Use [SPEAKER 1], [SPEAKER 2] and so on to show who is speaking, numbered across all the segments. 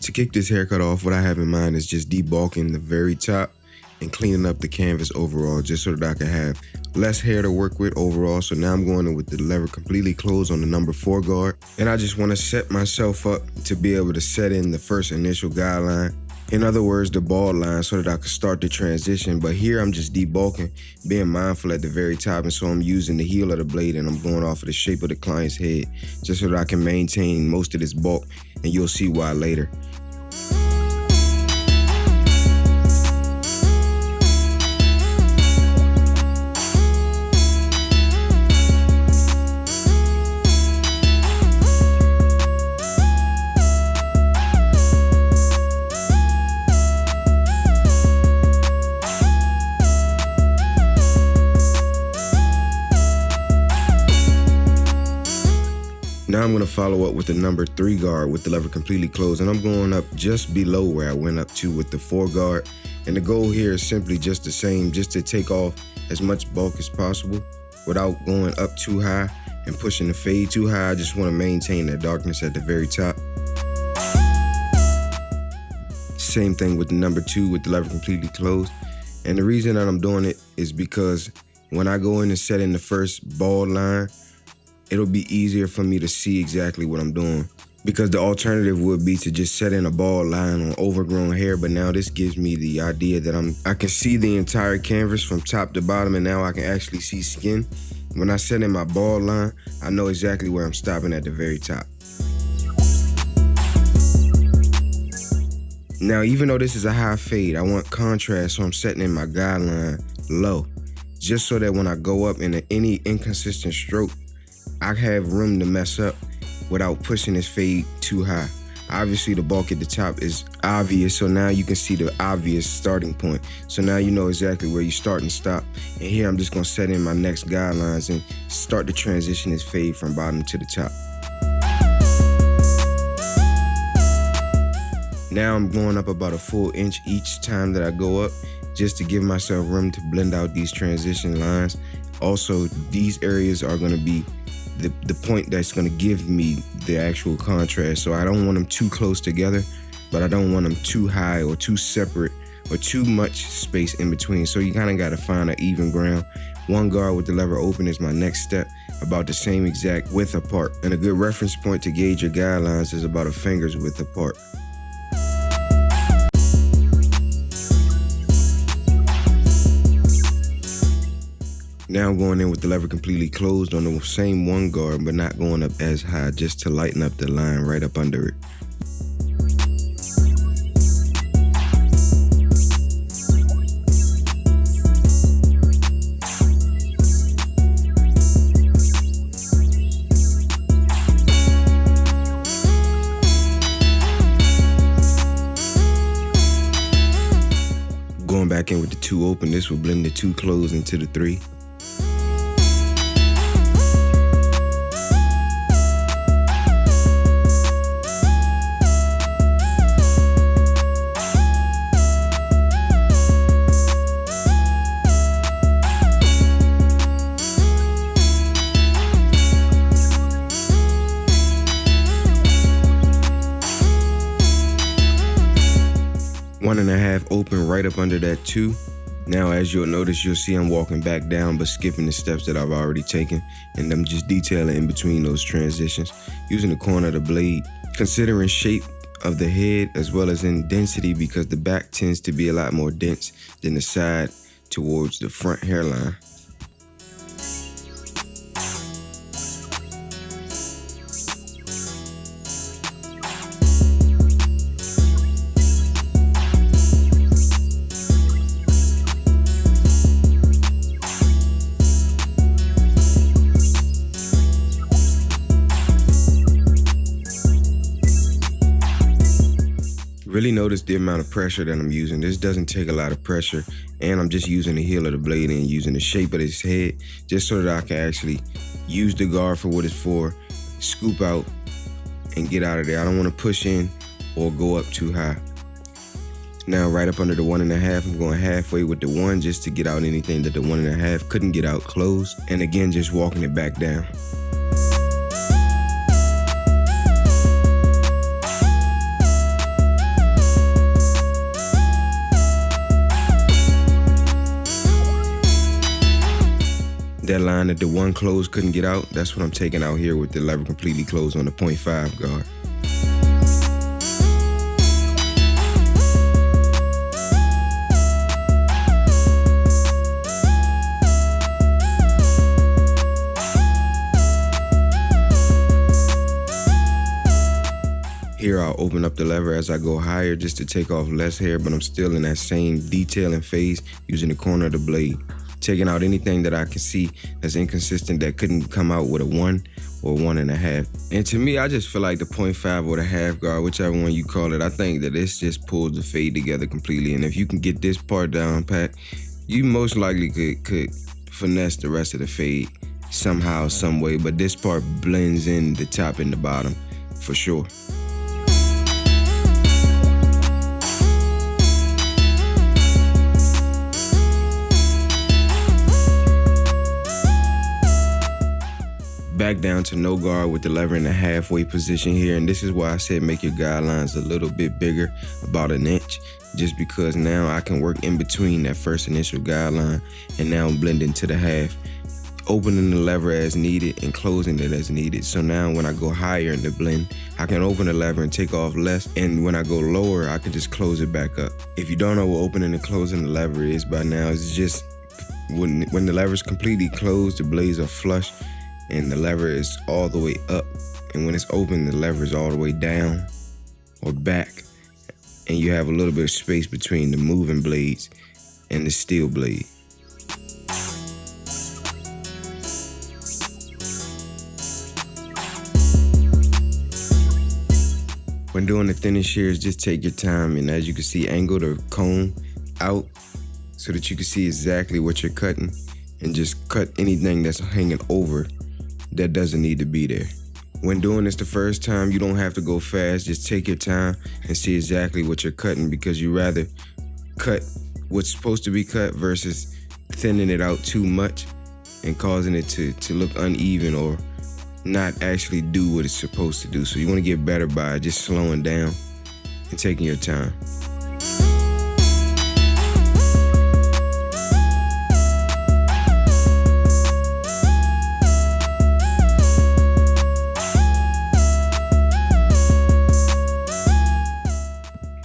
[SPEAKER 1] To kick this haircut off, what I have in mind is just debulking the very top and cleaning up the canvas overall, just so that I can have less hair to work with overall. So now I'm going in with the lever completely closed on the number 4 guard. And I just want to set myself up to be able to set in the first initial guideline. In other words, the bald line, so that I can start the transition. But here I'm just debulking, being mindful at the very top. And so I'm using the heel of the blade and I'm going off of the shape of the client's head, just so that I can maintain most of this bulk. And you'll see why later. Now I'm going to follow up with the number 3 guard with the lever completely closed, and I'm going up just below where I went up to with the 4 guard. And the goal here is simply just the same, just to take off as much bulk as possible without going up too high and pushing the fade too high. I just want to maintain that darkness at the very top. Same thing with the number 2 with the lever completely closed. And the reason that I'm doing it is because when I go in and set in the first bald line, it'll be easier for me to see exactly what I'm doing. Because the alternative would be to just set in a bald line on overgrown hair, but now this gives me the idea that I can see the entire canvas from top to bottom, and now I can actually see skin. When I set in my bald line, I know exactly where I'm stopping at the very top. Now, even though this is a high fade, I want contrast, so I'm setting in my guideline low, just so that when I go up in any inconsistent stroke, I have room to mess up without pushing this fade too high. Obviously, the bulk at the top is obvious, so now you can see the obvious starting point. So now you know exactly where you start and stop. And here I'm just gonna set in my next guidelines and start to transition this fade from bottom to the top. Now I'm going up about a full inch each time that I go up, just to give myself room to blend out these transition lines. Also, these areas are gonna be the point that's gonna give me the actual contrast. So I don't want them too close together, but I don't want them too high or too separate or too much space in between. So you kinda gotta find an even ground. 1 guard with the lever open is my next step, about the same exact width apart. And a good reference point to gauge your guidelines is about a finger's width apart. Now I'm going in with the lever completely closed on the same 1 guard, but not going up as high, just to lighten up the line right up under it. Going back in with the 2 open, this will blend the 2 closed into the 3. One and a half open right up under that 2. Now, as you'll notice, you'll see I'm walking back down, but skipping the steps that I've already taken, and I'm just detailing in between those transitions, using the corner of the blade, considering shape of the head as well as in density, because the back tends to be a lot more dense than the side towards the front hairline. Really notice the amount of pressure that I'm using. This doesn't take a lot of pressure, and I'm just using the heel of the blade and using the shape of his head just so that I can actually use the guard for what it's for, scoop out, and get out of there. I don't want to push in or go up too high. Now right up under the 1.5, I'm going halfway with the 1 just to get out anything that the 1.5 couldn't get out closed. And again, just walking it back down. That line that the 1 closed couldn't get out, that's what I'm taking out here with the lever completely closed on the 0.5 guard. Here I'll open up the lever as I go higher just to take off less hair, but I'm still in that same detailing phase using the corner of the blade. Taking out anything that I can see that's inconsistent that couldn't come out with a 1 or 1.5. And to me, I just feel like the 0.5 or the half guard, whichever one you call it, I think that this just pulls the fade together completely. And if you can get this part down pat, you most likely could finesse the rest of the fade somehow, some way, but this part blends in the top and the bottom for sure. Back down to no guard with the lever in the halfway position here, and this is why I said make your guidelines a little bit bigger, about 1 inch, just because now I can work in between that first initial guideline and now blend into the half, opening the lever as needed and closing it as needed. So now when I go higher in the blend, I can open the lever and take off less, and when I go lower, I can just close it back up. If you don't know what opening and closing the lever is by now, it's just when the lever is completely closed, the blades are flush, and the lever is all the way up, and when it's open, the lever is all the way down or back, and you have a little bit of space between the moving blades and the steel blade. When doing the thinning shears, just take your time, and as you can see, angle the comb out so that you can see exactly what you're cutting, and just cut anything that's hanging over that doesn't need to be there. When doing this the first time, you don't have to go fast. Just take your time and see exactly what you're cutting, because you rather cut what's supposed to be cut versus thinning it out too much and causing it to look uneven or not actually do what it's supposed to do. So you want to get better by just slowing down and taking your time.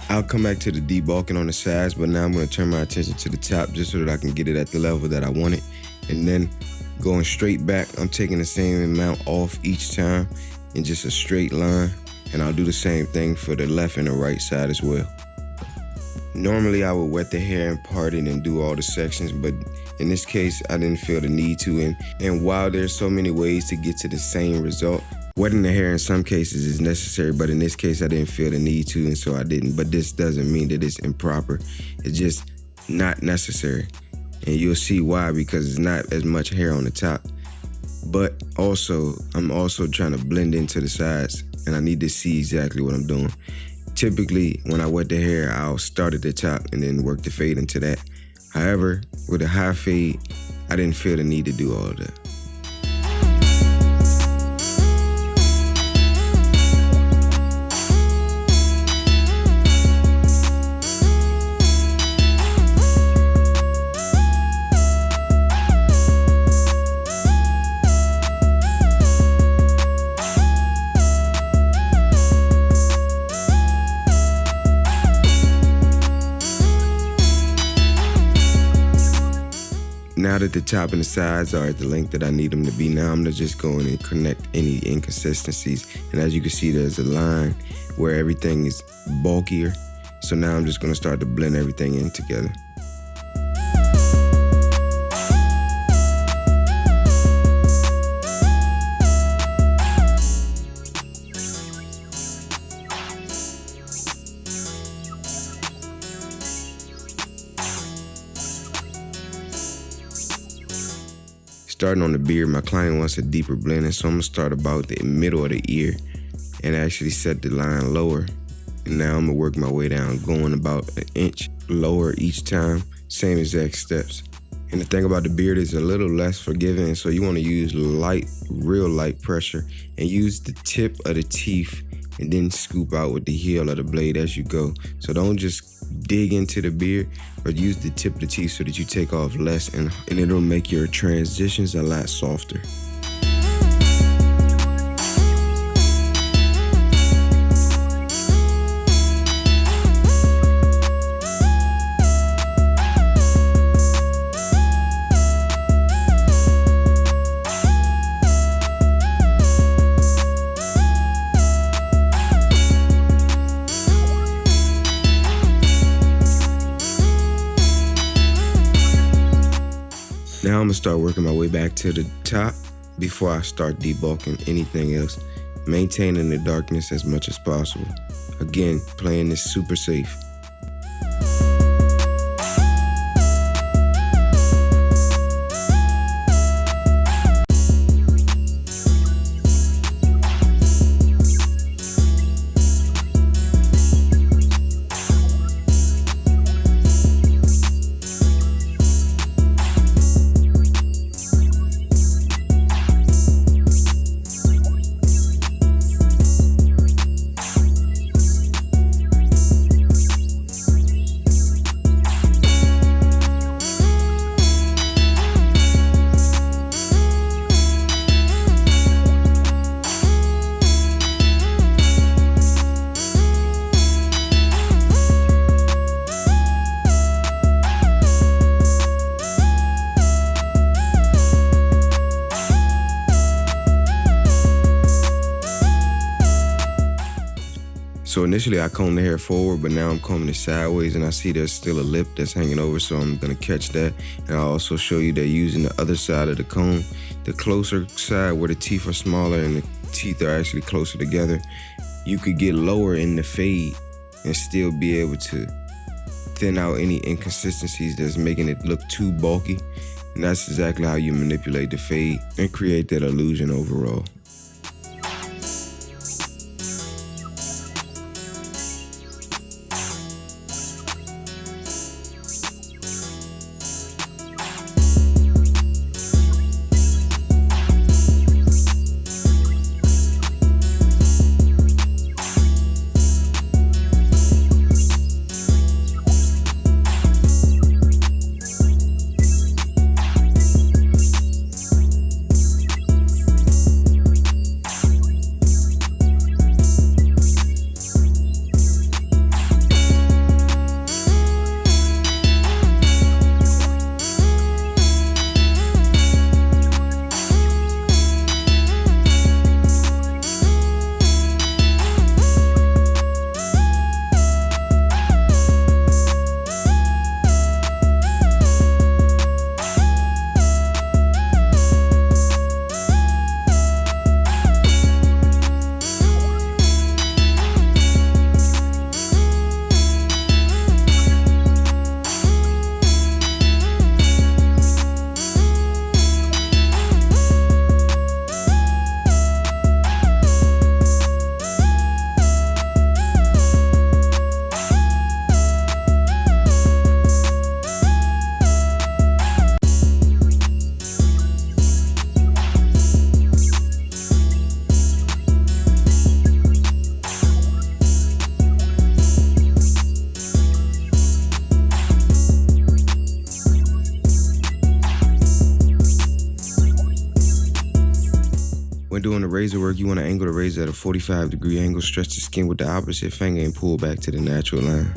[SPEAKER 1] I'll come back to the debulking on the sides, but now I'm going to turn my attention to the top just so that I can get it at the level that I want it. And then going straight back, I'm taking the same amount off each time in just a straight line. And I'll do the same thing for the left and the right side as well. Normally I would wet the hair and part it and do all the sections, but in this case I didn't feel the need to. And while there's so many ways to get to the same result, wetting the hair in some cases is necessary, but in this case I didn't feel the need to, and so I didn't. But this doesn't mean that it's improper. It's just not necessary. And you'll see why, because it's not as much hair on the top. But also, I'm also trying to blend into the sides, and I need to see exactly what I'm doing. Typically, when I wet the hair, I'll start at the top and then work the fade into that. However, with a high fade, I didn't feel the need to do all of that. Now that the top and the sides are at the length that I need them to be, now I'm gonna just go in and connect any inconsistencies. And as you can see, there's a line where everything is bulkier. So now I'm just gonna start to blend everything in together. Starting on the beard, my client wants a deeper blend, and so I'm gonna start about the middle of the ear and actually set the line lower And now I'm gonna work my way down, going about an inch lower each time, same exact steps. And the thing about the beard is a little less forgiving, so you want to use light, real light pressure, and use the tip of the teeth and then scoop out with the heel of the blade as you go. So don't just dig into the beard, but use the tip of the teeth so that you take off less, and it'll make your transitions a lot softer. Now I'm gonna start working my way back to the top before I start debulking anything else, maintaining the darkness as much as possible. Again, playing this super safe. So initially I combed the hair forward, but now I'm combing it sideways, and I see there's still a lip that's hanging over, so I'm gonna catch that. And I'll also show you that using the other side of the comb, the closer side where the teeth are smaller and the teeth are actually closer together, you could get lower in the fade and still be able to thin out any inconsistencies that's making it look too bulky. And that's exactly how you manipulate the fade and create that illusion overall. When doing the razor work, you want to angle the razor at a 45-degree angle, stretch the skin with the opposite finger, and pull back to the natural line.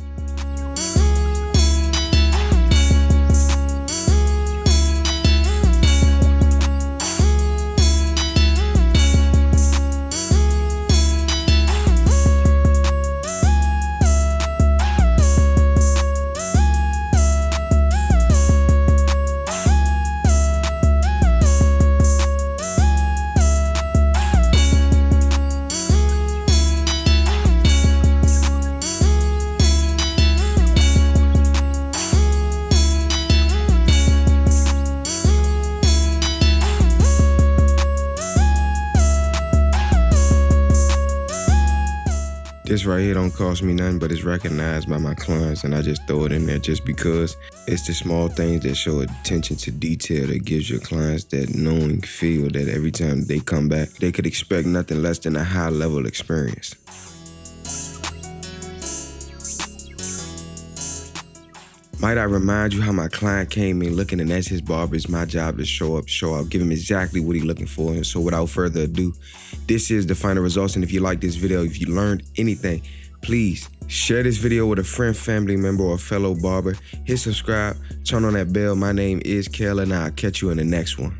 [SPEAKER 1] This right here don't cost me nothing, but it's recognized by my clients, and I just throw it in there just because it's the small things that show attention to detail that gives your clients that knowing feel that every time they come back, they could expect nothing less than a high-level experience. Might I remind you how my client came in looking, and as his barber, it's my job to show up, give him exactly what he's looking for. And so without further ado, this is the final results. And if you like this video, if you learned anything, please share this video with a friend, family member, or fellow barber. Hit subscribe, turn on that bell. My name is Kel, and I'll catch you in the next one.